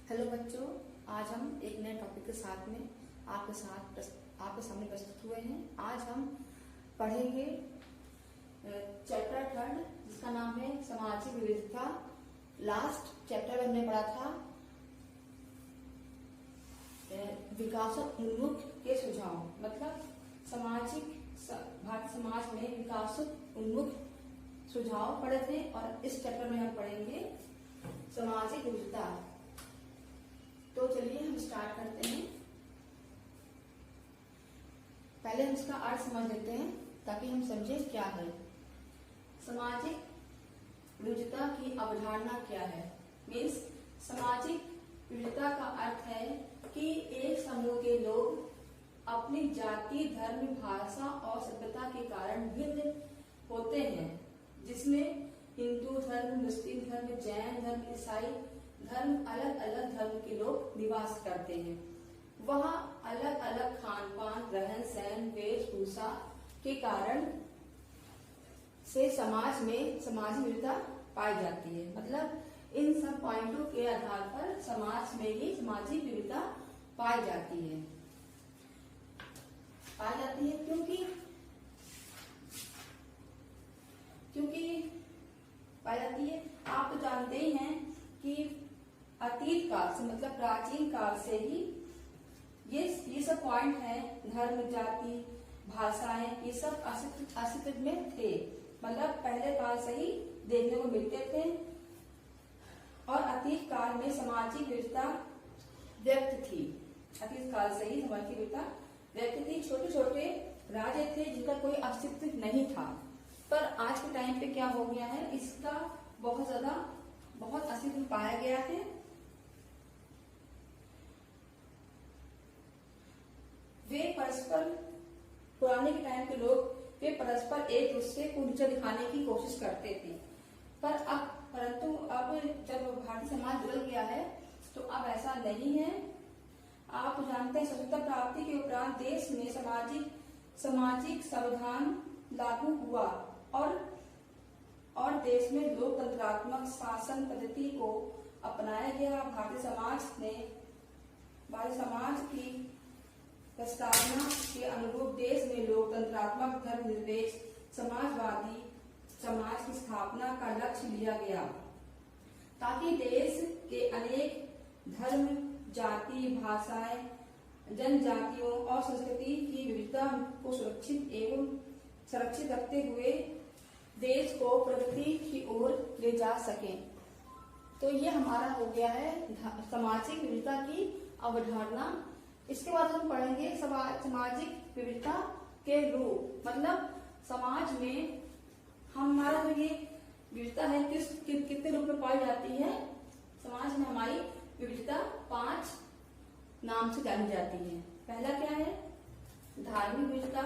Hello बच्चों, आज हम एक नए टॉपिक के साथ में आपके सामने प्रस्तुत हुए हैं। आज हम पढ़ेंगे चैप्टर 3 जिसका नाम है सामाजिक विविधता। लास्ट चैप्टर में हमने पढ़ा था विकासोन्मुख के सुझाव, मतलब भारतीय समाज में विकासोन्मुख सुझाव पढ़े थे। और इस चैप्टर में हम पढ़ेंगे सामाजिक विविधता। तो चलिए हम स्टार्ट करते हैं। पहले हम इसका अर्थ समझ लेते हैं ताकि हम समझें क्या है सामाजिक विविधता की अवधारणा क्या है। मीन्स सामाजिक विविधता का अर्थ है कि एक समूह के लोग अपनी जाति, धर्म, भाषा और सभ्यता के कारण भिन्न होते हैं, जिसमें हिंदू धर्म, मुस्लिम धर्म, जैन धर्म, ईसाई धर्म, अलग अलग धर्म के लोग निवास करते हैं। वहाँ अलग अलग खान पान, रहन सहन, वेशभूषा के कारण से समाज में सामाजिक विविधता पाई जाती है। मतलब इन सब पॉइंटों के आधार पर समाज में ही सामाजिक विविधता पाई जाती है। क्योंकि पाई जाती है। आप तो जानते ही हैं कि अतीत काल से, मतलब प्राचीन काल से ही ये सब पॉइंट है, धर्म, जाति, भाषाएं, ये सब अस्तित्व में थे। मतलब पहले काल से ही देखने को मिलते थे। और अतीत काल में सामाजिक विविधता व्यक्त थी। अतीत काल से ही सामाजिक विविधता व्यक्त थी। छोटे छोटे राज्य थे जिनका कोई अस्तित्व नहीं था। पर आज के टाइम पे क्या हो गया है, इसका बहुत अस्तित्व पाया गया है। वे परस्पर, पुराने के टाइम के लोग वे परस्पर एक दूसरे को नीचा दिखाने की कोशिश करते थे। परंतु अब जब भारतीय समाज बदल गया है तो अब ऐसा नहीं है। आप जानते हैं स्वतंत्रता प्राप्ति के उपरांत देश में सामाजिक संविधान लागू हुआ और देश में लोकतंत्रात्मक शासन पद्धति को अपनाया गया। भारतीय समाज की प्रस्तावना के अनुरूप देश में लोकतंत्रात्मक, धर्मनिरपेक्ष, समाजवादी समाज की स्थापना का लक्ष्य लिया गया, ताकि देश के अनेक धर्म, जाति, भाषाएं, जनजातियों और संस्कृति की विविधता को सुरक्षित रखते हुए देश को प्रगति की ओर ले जा सके। तो ये हमारा हो गया है सामाजिक विविधता की अवधारणा। इसके बाद हम पढ़ेंगे सामाजिक विविधता के रूप, मतलब समाज में हमारा जो ये विविधता है कितने रूप में पाई जाती है। समाज में हमारी विविधता 5 नाम से जानी जाती है। पहला क्या है, धार्मिक विविधता।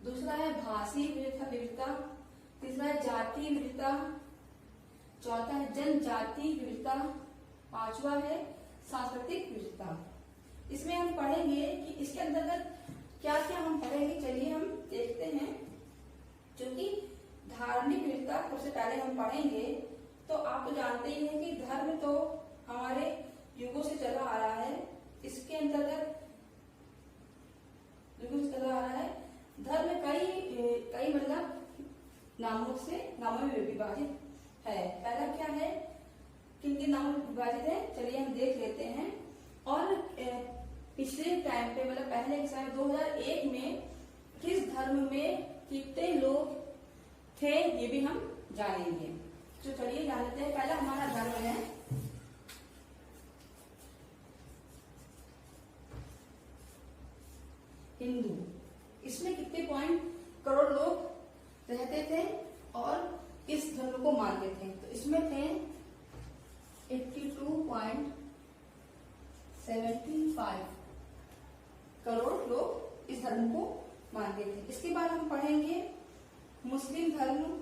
दूसरा है भाषीय विविधता। तीसरा है जाति विविधता। चौथा है जनजाति विविधता। 5वां है सांस्कृतिक विविधता। इसमें हम पढ़ेंगे कि इसके अंतर्गत क्या क्या हम पढ़ेंगे। चलिए हम देखते हैं। क्योंकि धार्मिक विविधता सबसे पहले हम पढ़ेंगे। तो आप तो जानते ही हैं कि धर्म तो हमारे युगों से चला आ रहा है। इसके अंतर्गत युगों से चला आ रहा है। धर्म कई मतलब नामों में विभाजित है। पहला क्या है, किन नामों में विभाजित है, चलिए हम देख लेते हैं। और पिछले टाइम पे, मतलब पहले के समय 2001 में किस धर्म में कितने लोग थे ये भी हम जानेंगे। तो चलिए जान लेते हैं। पहला हमारा धर्म है हिंदू। इसमें कितने करोड़ लोग रहते थे और इस धर्म को मानते थे। तो इसमें थे 82.75 करोड़ लोग इस धर्म को मानते थे। इसके बाद हम पढ़ेंगे मुस्लिम धर्म।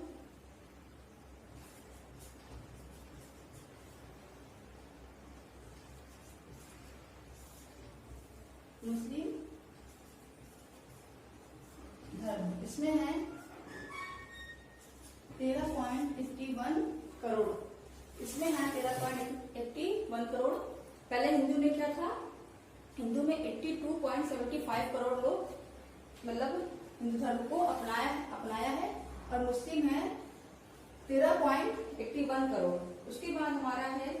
इसमें है 13.51 करोड़। इसमें है 13.81 करोड़ पहले हिंदू में क्या था, हिंदू में 82.75 करोड़ लोग मतलब हिंदू धर्म को अपनाया है, और मुस्लिम है 13.81 करोड़। उसके बाद हमारा है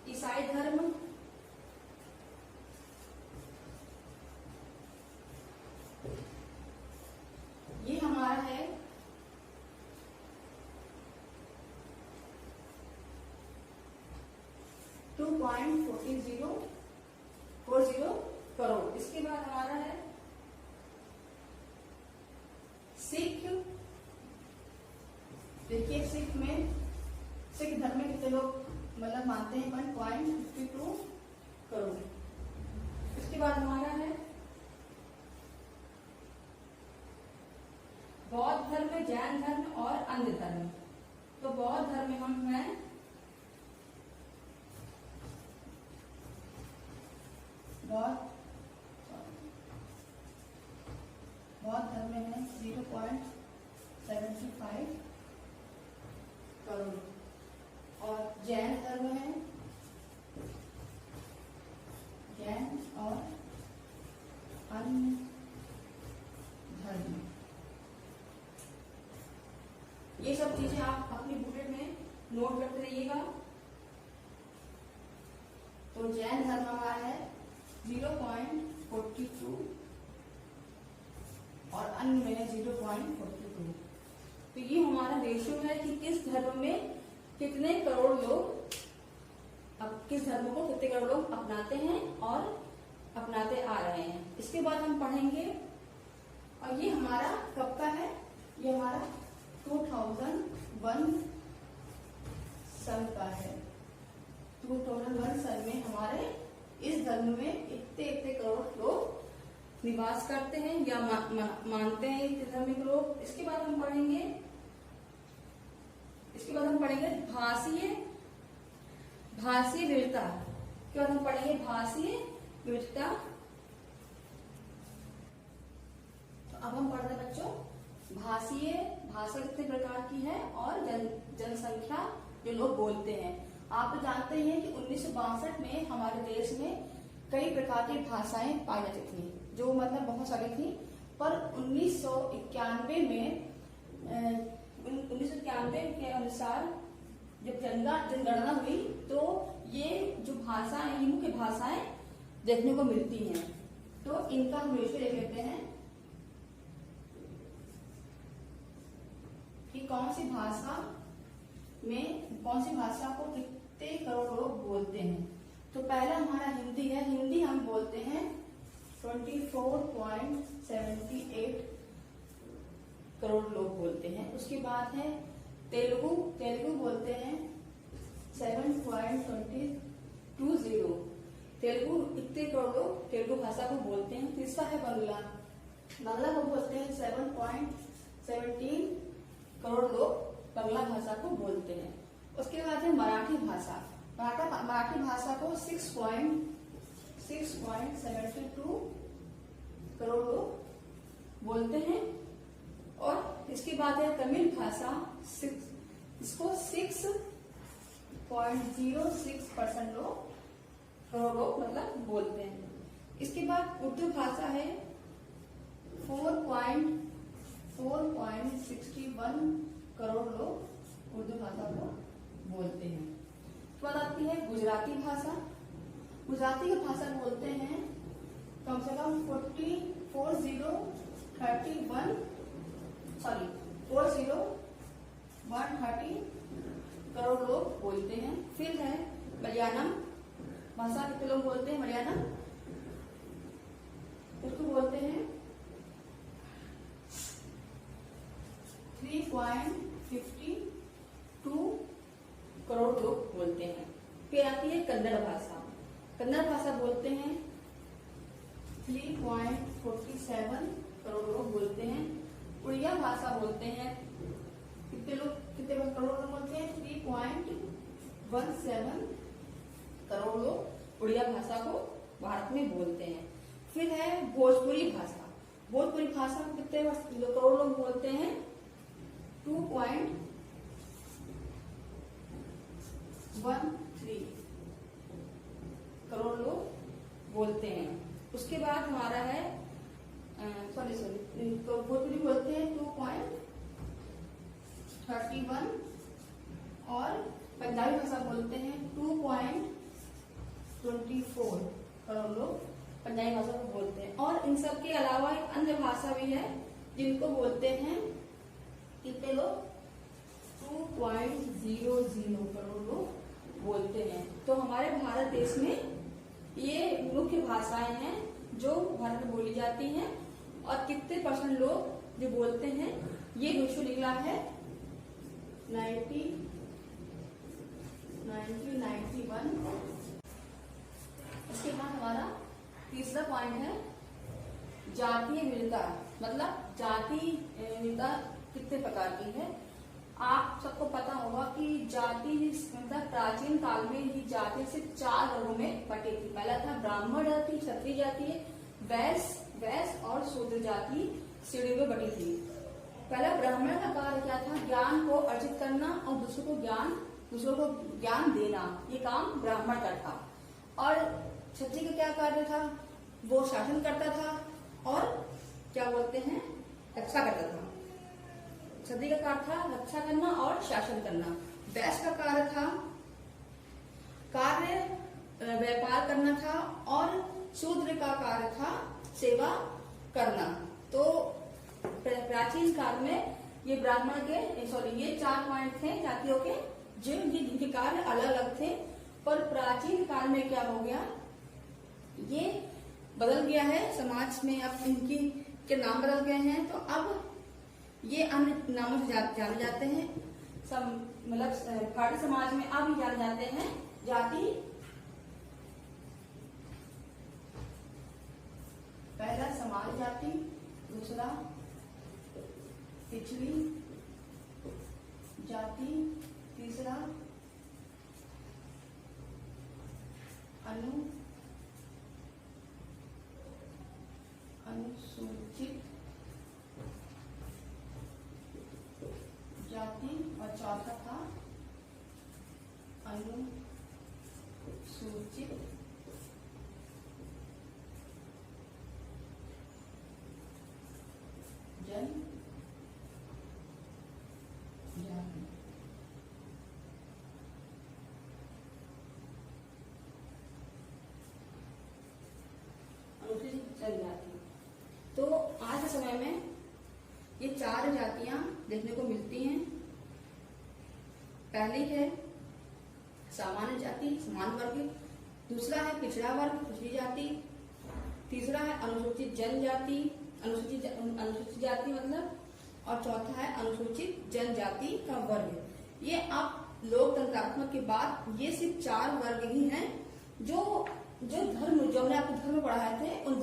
ईसाई धर्म, ये हमारा है 2.40 करोड़। इसके बाद हमारा है सिख। देखिए सिख धर्म में कितने लोग मतलब मानते हैं, 1.52 करोड़। इसके बाद हमारा है बौद्ध धर्म, जैन धर्म और अन्य धर्म। तो बौद्ध धर्म में हम हैं बौद्ध धर्म में है 0.75 करोड़, और जैन धर्म है, जैन और अन्य धर्म। ये सब चीजें आप अपनी बुलेट में नोट करते रहिएगा। तो जैन धर्म हमारा है 0.42 और अन्य में है 0.42। तो ये हमारा रेशियो है कि किस धर्म में कितने करोड़ लोग, अब किस धर्म को कितने करोड़ लोग अपनाते हैं और अपनाते आ रहे हैं। इसके बाद हम पढ़ेंगे, और ये हमारा कब का है, ये हमारा 2001 सन का है। 2001 सन में हमारे इस धर्म में इतने करोड़ लोग निवास करते हैं या मानते हैं इस धर्म के लोग। इसके बाद हम पढ़ेंगे भाषीय विविधता। इसके बाद हम पढ़ेंगे भाषीय विविधता। तो अब हम पढ़ते हैं बच्चों भाषा कितने प्रकार की है और जनसंख्या जो लोग बोलते हैं। आप तो जानते हैं कि 1962 में हमारे देश में कई प्रकार की भाषाएं पाई जाती थी, जो मतलब बहुत सारी थी, पर 1991 के अनुसार जब जनगणना हुई तो ये जो भाषाएं, ये मुख्य भाषाएं देखने को मिलती हैं। तो इनका हम रेशियो देख लेते हैं कि कौन सी भाषा को कितने करोड़ लोग बोलते हैं। तो पहला हमारा हिंदी है। हिंदी हम बोलते हैं 24.78 करोड़ लोग बोलते हैं। उसके बाद है तेलुगु बोलते हैं 7.20 तेलुगु, इतने करोड़ लोग तेलुगु भाषा को बोलते हैं। तीसरा है बांग्ला को बोलते हैं 7.17 करोड़ लोग बांग्ला भाषा को बोलते हैं। उसके बाद है मराठी भाषा को 6.72 करोड़ लोग बोलते हैं। और इसके बाद है तमिल भाषा, इसको 6.06% करोड़ लोग मतलब बोलते हैं। इसके बाद उर्दू भाषा है 4.61 करोड़ लोग उर्दू भाषा को बोलते हैं। उसके बाद आती है गुजराती भाषा की भाषा बोलते हैं कम से कम 40130 करोड़ लोग बोलते हैं। फिर है मलयालम भाषा, कितने लोग बोलते हैं मलयालम, उसको बोलते हैं 3.52 करोड़ लोग बोलते हैं। फिर आती है कन्नड़ भाषा बोलते हैं 3.47 करोड़ लोग बोलते हैं। उड़िया भाषा बोलते हैं कितने करोड़ लोग बोलते हैं 3.17 करोड़ लोग उड़िया भाषा को भारत में बोलते हैं। फिर है भोजपुरी भाषा को कितने करोड़ लोग बोलते हैं 2.12 613 करोड़ लोग बोलते हैं। उसके बाद हमारा है भोजपुरी बोलते हैं 2.31 और पंजाबी भाषा बोलते हैं 2.24 करोड़ लोग पंजाबी भाषा को बोलते हैं। और इन सब के अलावा एक अन्य भाषा भी है जिनको बोलते हैं कितने लोग 2.00 करोड़ लोग बोलते हैं। तो हमारे भारत देश में ये मुख्य भाषाएं हैं जो भारत में बोली जाती हैं। और कितने % लोग जो बोलते हैं ये रेशो निकला है 91। इसके बाद हमारा तीसरा पॉइंट है जातीय विविधता। मतलब जाति विविधता कितने प्रकार की है। आप सबको पता होगा कि जाति मतलब प्राचीन काल में ही जाति सिर्फ 4 वर्गों में बटी थी। पहला था ब्राह्मण जाति, क्षत्रिय जाति, वैश्य और शूद्र जाति श्रेणियों में बटी थी। पहला ब्राह्मण का कार्य क्या था, ज्ञान को अर्जित करना और दूसरों को ज्ञान देना, ये काम ब्राह्मण का था। और क्षत्रिय का क्या कार्य था, वो शासन करता था और क्या बोलते हैं रक्षा करता था। क्षत्रिय का कार्य था रक्षा करना और शासन करना। वैश्य का कार्य था व्यापार करना था और शूद्र का कार्य था सेवा करना। तो प्राचीन काल में ये ब्राह्मण के ये 4 पॉइंट थे जातियों के जिनके कार्य अलग अलग थे। पर प्राचीन काल में क्या हो गया, ये बदल गया है समाज में। अब इनकी के नाम बदल गए हैं तो अब ये अन्य नामों से जाने जाते हैं। मतलब भारतीय समाज में अब जाने जाते हैं जाति। पहला समाज जाति, दूसरा पिछड़ी जाति, तीसरा अनुसूचित जाति और चौथा था अनुसूचित जनजाति। अनुसूचित जनजाति। तो आज के समय में ये 4 जातियां देखने को मिलती हैं। पहली है सामान्य जाति, समान वर्ग। दूसरा है पिछड़ा वर्ग, पिछड़ी जाति। तीसरा है अनुसूचित जनजाति, अनुसूचित जाति मतलब। और चौथा है अनुसूचित जनजाति का वर्ग। ये अब लोकतंत्रात्मक के बाद ये सिर्फ 4 वर्ग ही हैं जो धर्म जो हमने आपको धर्म पढ़ाए थे उन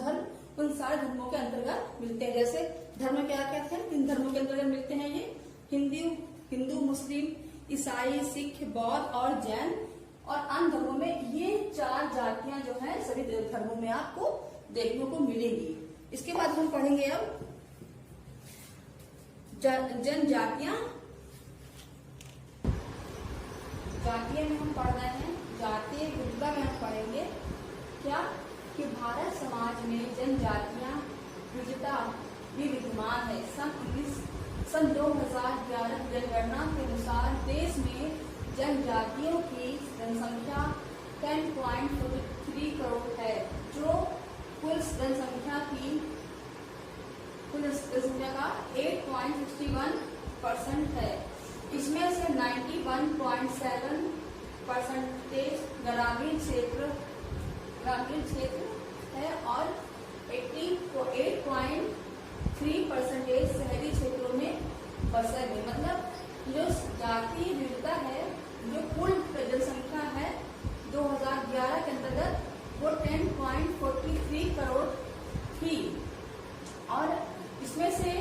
सारे धर्मों के अंतर्गत मिलते हैं। जैसे धर्म क्या क्या थे, 3 धर्मों के अंतर्गत मिलते हैं ये हिंदू, मुस्लिम, ईसाई, सिख, बौद्ध और जैन। और अन्य धर्मों में ये 4 जातियां जो है सभी धर्मों में आपको देखने को मिलेंगी। इसके बाद हम पढ़ेंगे अब जनजातियां। जातीय में हम पढ़ रहे हैं, जातीय विविधता में हम पढ़ेंगे क्या कि भारत समाज में जनजातियां विविधता भी विद्यमान है। सन 2011 जनगणना के अनुसार देश में जनजातियों की जनसंख्या 10.43 करोड़ है, जो कुल जनसंख्या का 8.61% है। इसमें से 91.7% ग्रामीण क्षेत्र है और 8.3% शहरी क्षेत्रों में बसे हुए। मतलब जो जातीय विविधता है, जो कुल जनसंख्या है 2011 के अंतर्गत वो 10.43 करोड़ थी। और इसमें से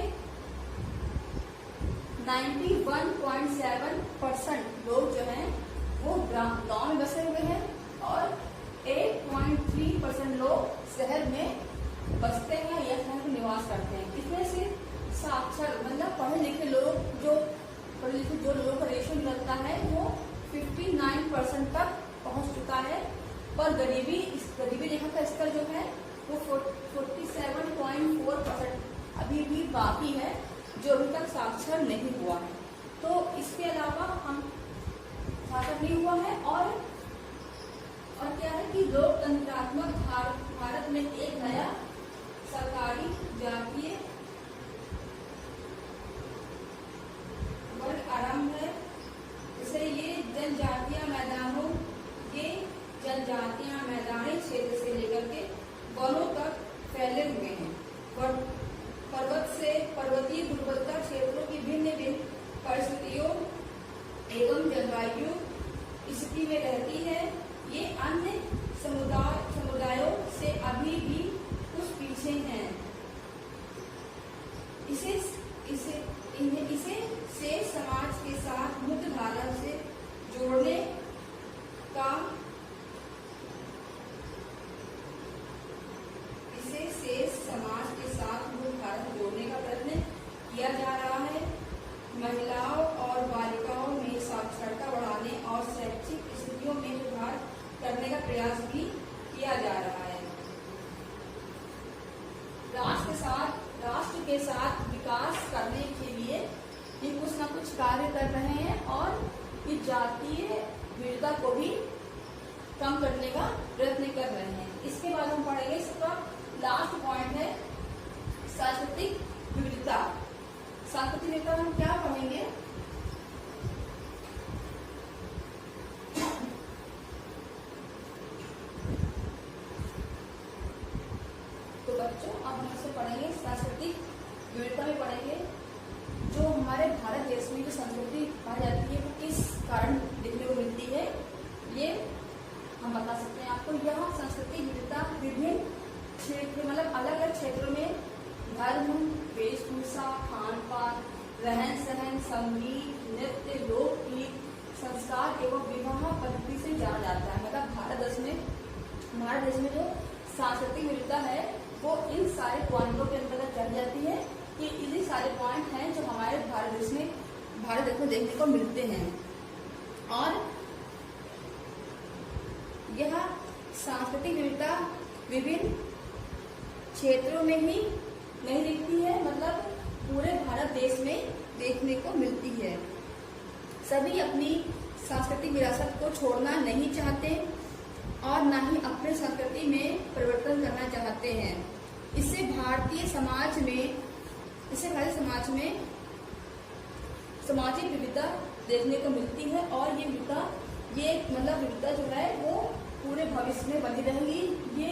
91.7% लोग जो हैं वो गांव में बसे हुए हैं और 8.3% लोग शहर में बसते हैं या शहर में निवास करते हैं। इसमें से साक्षर मतलब पढ़े लिखे लोग जो लोगों का रेशियो निकलता है वो 50 49% तक पहुंच चुका है, पर गरीबी रेखा का स्तर जो है वो 47.4% अभी भी बाकी है, जो अभी तक साक्षर नहीं हुआ है। तो इसके अलावा हम साक्षर नहीं हुआ है। और क्या है कि लोकतंत्रात्मक भारत में एक नया सरकारी जातीय वर्ग आरंभ है। जैसे ये जनजातियां मैदानी क्षेत्र से लेकर के वनों तक फैले हुए हैं। पर्वतीय दुर्गमता क्षेत्रों की भिन्न भिन्न परिस्थितियों एवं जलवायु स्थिति में रहती है। ये अन्य समुदायों से अभी भी कुछ पीछे हैं। इसे शेष समाज के साथ मुख्य धारा से जोड़ने का प्रयत्न किया जा रहा है। महिलाओं और बालिकाओं में साक्षरता बढ़ाने और शैक्षिक स्थितियों में सुधार करने का प्रयास भी किया जा रहा है। राष्ट्र के साथ विकास करने के लिए ये कुछ न कुछ कार्य कर रहे हैं और इस जातीय विविधता को भी कम करने का प्रयत्न कर रहे हैं। इसके बाद हम पढ़ेंगे, इसका लास्ट पॉइंट है सांस्कृतिक विविधता। सांस्कृतिक विविधता हम क्या पढ़ेंगे? तो बच्चों अब हम इससे पढ़ेंगे सांस्कृतिक विविधता में पढ़ेंगे जो हमारे भारत देश में जो संस्कृति पाई जाती है वो किस कारण देखने को मिलती है, ये हम बता सकते हैं आपको। यह सांस्कृतिक विविधता विभिन्न क्षेत्र मतलब अलग अलग क्षेत्रों में धर्म, वेशभूषा, खान पान, रहन सहन, संगीत, नृत्य, लोकगीत, संस्कार एवं विवाह पद्धति से जाना जाता है। मतलब हमारे देश में जो सांस्कृतिक विविधता है वो इन सारे पॉइंटों के अंतर्गत चल जाती है कि इन्हीं सारे पॉइंट हैं जो हमारे भारत देश में देखने को मिलते हैं। और यह सांस्कृतिक विविधता विभिन्न क्षेत्रों में ही नहीं दिखती है, मतलब पूरे भारत देश में देखने को मिलती है। सभी अपनी सांस्कृतिक विरासत को छोड़ना नहीं चाहते और न ही अपने संस्कृति में परिवर्तन करना चाहते हैं। इससे भारतीय समाज में सामाजिक विविधता देखने को मिलती है और ये विविधता जो है वो पूरे भविष्य में बनी रहेगी। ये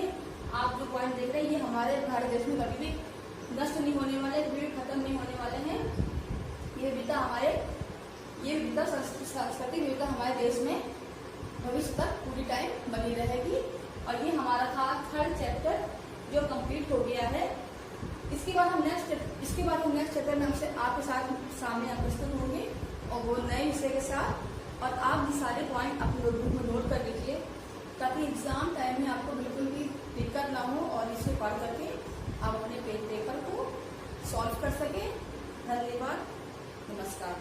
आप जो पॉइंट देख रहे हैं ये हमारे भारत देश में कभी भी नष्ट नहीं होने वाले, कभी भी खत्म नहीं होने वाले हैं। ये सांस्कृतिक विविधता हमारे देश में भविष्य तक पूरी टाइम बनी रहेगी। और ये हमारा था थर्ड चैप्टर जो कंप्लीट हो गया है। इसके बाद हम नेक्स्ट चैप्टर में हमसे आपके साथ सामने प्रस्तुत होंगे और वो नए विषय के साथ। और आप ये सारे पॉइंट अपने नोटबुक में नोट कर लीजिए ताकि एग्जाम टाइम में आपको बिल्कुल भी दिक्कत ना हो और इसे पढ़ करके आप अपने पेपर को सॉल्व कर सके। धन्यवाद, नमस्कार।